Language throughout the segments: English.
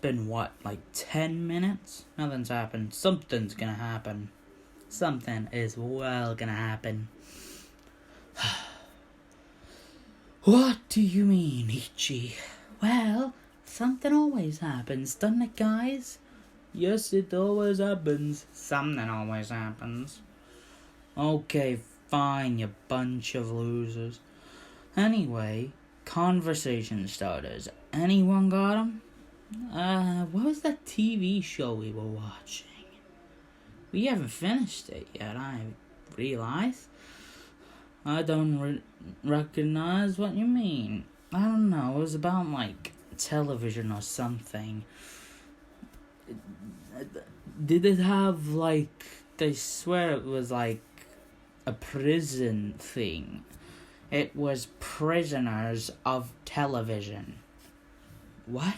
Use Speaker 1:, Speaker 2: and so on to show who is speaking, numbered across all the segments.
Speaker 1: been what, like 10 minutes? Nothing's happened. Something's gonna happen. Something is well gonna happen. What do you mean, Ichi? Well, something always happens, doesn't it, guys? Yes, it always happens. Something always happens. Okay, fine, you bunch of losers. Anyway, conversation starters. Anyone got 'em? What was that TV show we were watching? We haven't finished it yet, I realize. I don't recognize what you mean. I don't know, it was about, like, television or something. Did it have, like, they swear it was, like, a prison thing. It was Prisoners of Television. What?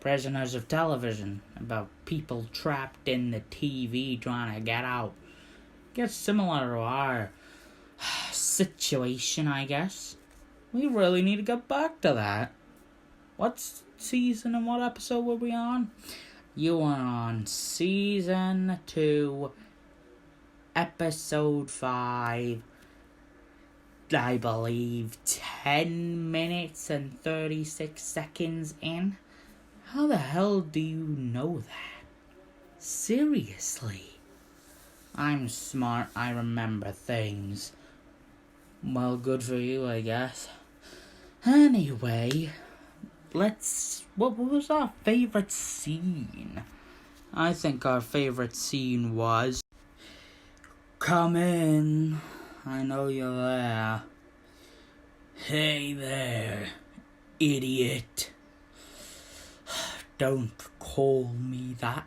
Speaker 1: Prisoners of Television. About people trapped in the TV trying to get out. Guess similar to our situation, I guess. We really need to get back to that. What season and what episode were we on? You were on season 2, episode 5, I believe 10 minutes and 36 seconds in. How the hell do you know that? Seriously. I'm smart, I remember things. Well, good for you, I guess. Anyway, what was our favorite scene? I think our favorite scene was, come in, I know you're there. Hey there, idiot. Don't call me that.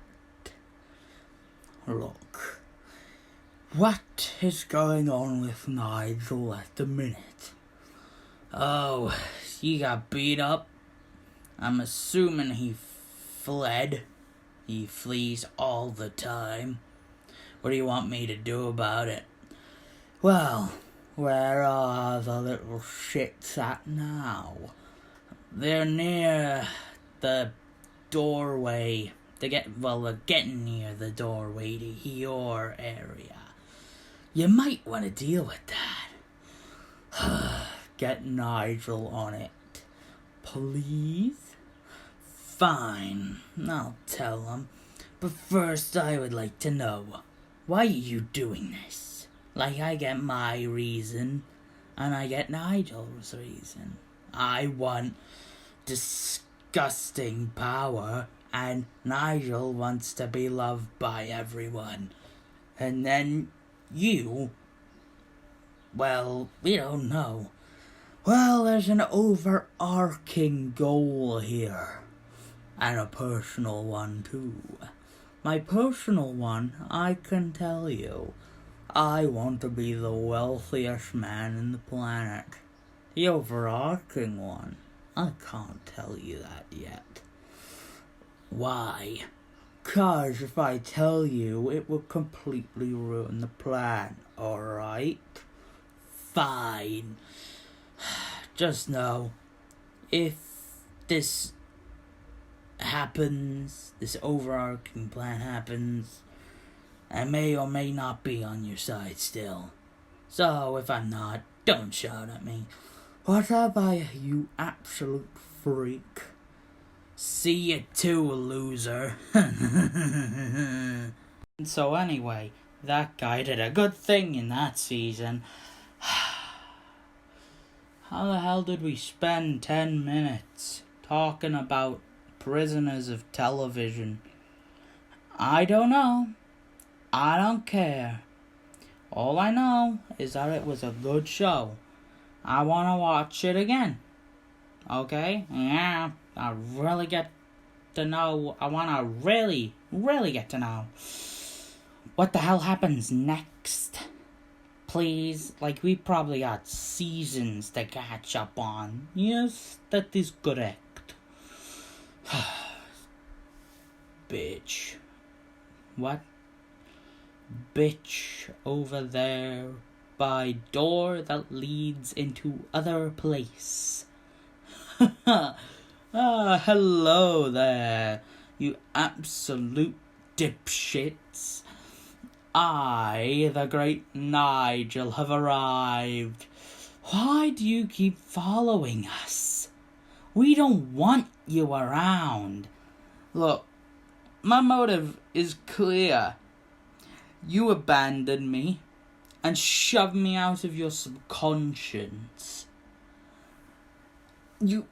Speaker 1: Look, what is going on with Nigel at the minute? Oh, he got beat up. I'm assuming he fled. He flees all the time. What do you want me to do about it? Well, where are the little shits at now? They're near the doorway. They're getting near the doorway to your area. You might want to deal with that. Get Nigel on it. Please? Fine, I'll tell him. But first I would like to know, why are you doing this? Like I get my reason, and I get Nigel's reason. I want disgusting power, and Nigel wants to be loved by everyone. And then you, well, we don't know. Well, there's an overarching goal here. And a personal one, too. My personal one, I can tell you. I want to be the wealthiest man in the planet. The overarching one, I can't tell you that yet. Why? 'Cause if I tell you, it will completely ruin the plan, alright? Fine. Just know, if this happens, this overarching plan happens, I may or may not be on your side still. So if I'm not, don't shout at me. Whatever, you absolute freak. See you too, loser. So anyway, that guy did a good thing in that season. How the hell did we spend 10 minutes talking about Prisoners of Television? I don't know. I don't care. All I know is that it was a good show. I want to watch it again. Okay? Yeah, I really get to know. I want to really get to know what the hell happens next. Please, like, we probably got seasons to catch up on. Yes, that is correct. Bitch. What? Bitch over there by door that leads into other place. Hello there, you absolute dipshits. I, the great Nigel, have arrived. Why do you keep following us? We don't want you around. Look, my motive is clear. You abandoned me and shoved me out of your subconscious. Do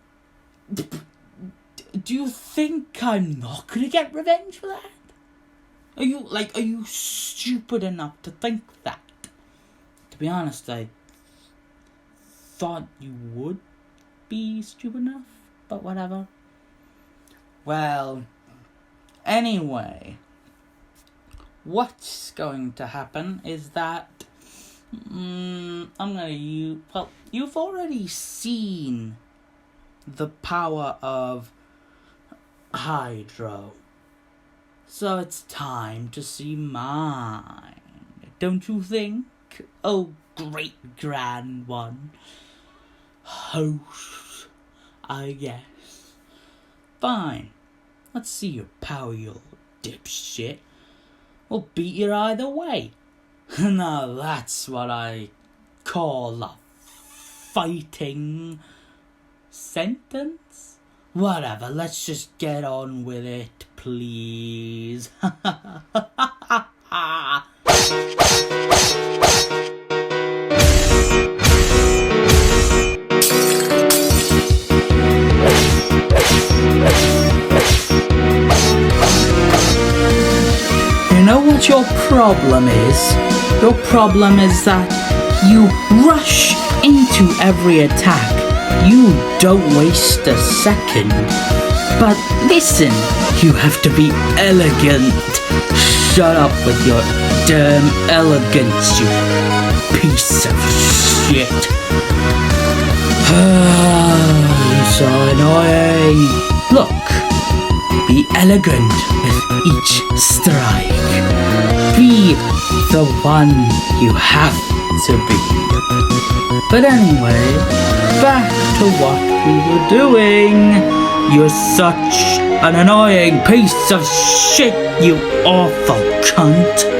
Speaker 1: you think I'm not gonna get revenge for that? Are you stupid enough to think that? To be honest, I thought you would be stupid enough, but whatever. Well, anyway, what's going to happen is that you've already seen the power of Hydro. So it's time to see mine. Don't you think? Oh, great grand one. Host, I guess. Fine. Let's see your power, you dipshit. We'll beat you either way. Now that's what I call a fighting sentence? Whatever, let's just get on with it, please. You know what your problem is? Your problem is that you rush into every attack. You don't waste a second. But listen, you have to be elegant. Shut up with your damn elegance, you piece of shit. You're so annoying. Look, be elegant with each strike. Be the one you have to be. But anyway, back to what we were doing. You're such an annoying piece of shit, you awful cunt.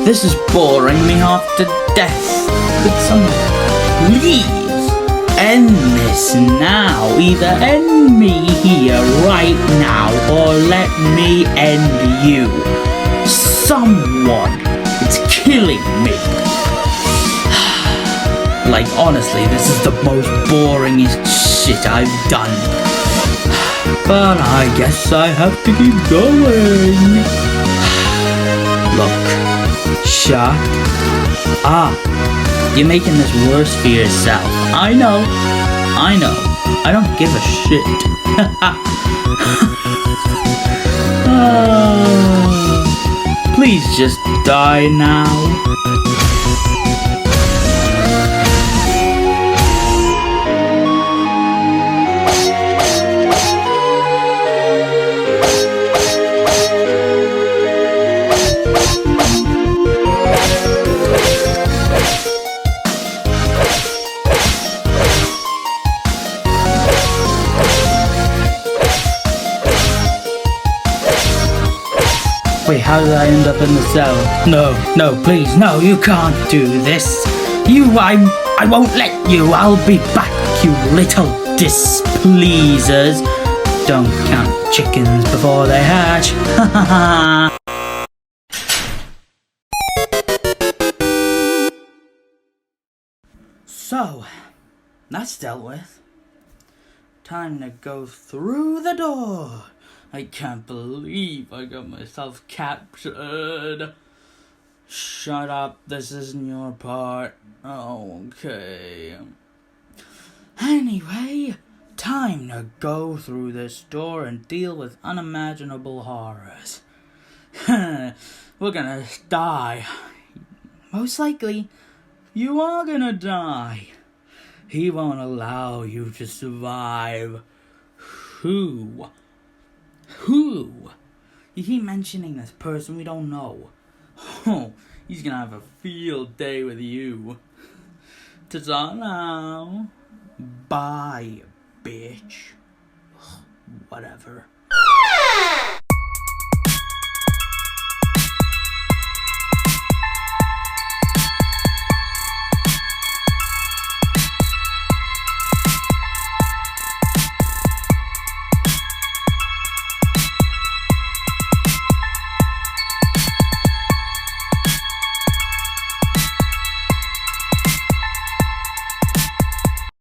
Speaker 1: This is boring me half to death. Could someone please end this now? Either end me here right now or let me end you. Someone, it's killing me. Like honestly, this is the most boringest shit I've done. But I guess I have to keep going. Look. Shut up. You're making this worse for yourself. I know. I don't give a shit. Please just die now. Wait, how did I end up in the cell? No, please, no, you can't do this. I won't let you. I'll be back, you little displeasers. Don't count chickens before they hatch. Ha ha ha. So, that's dealt with. Time to go through the door. I can't believe I got myself captured. Shut up, this isn't your part. Okay. Anyway, time to go through this door and deal with unimaginable horrors. We're gonna die. Most likely, you are gonna die. He won't allow you to survive. Who? Who? You keep mentioning this person we don't know. Oh, he's gonna have a field day with you. Ta-ta now. Bye, bitch. Whatever.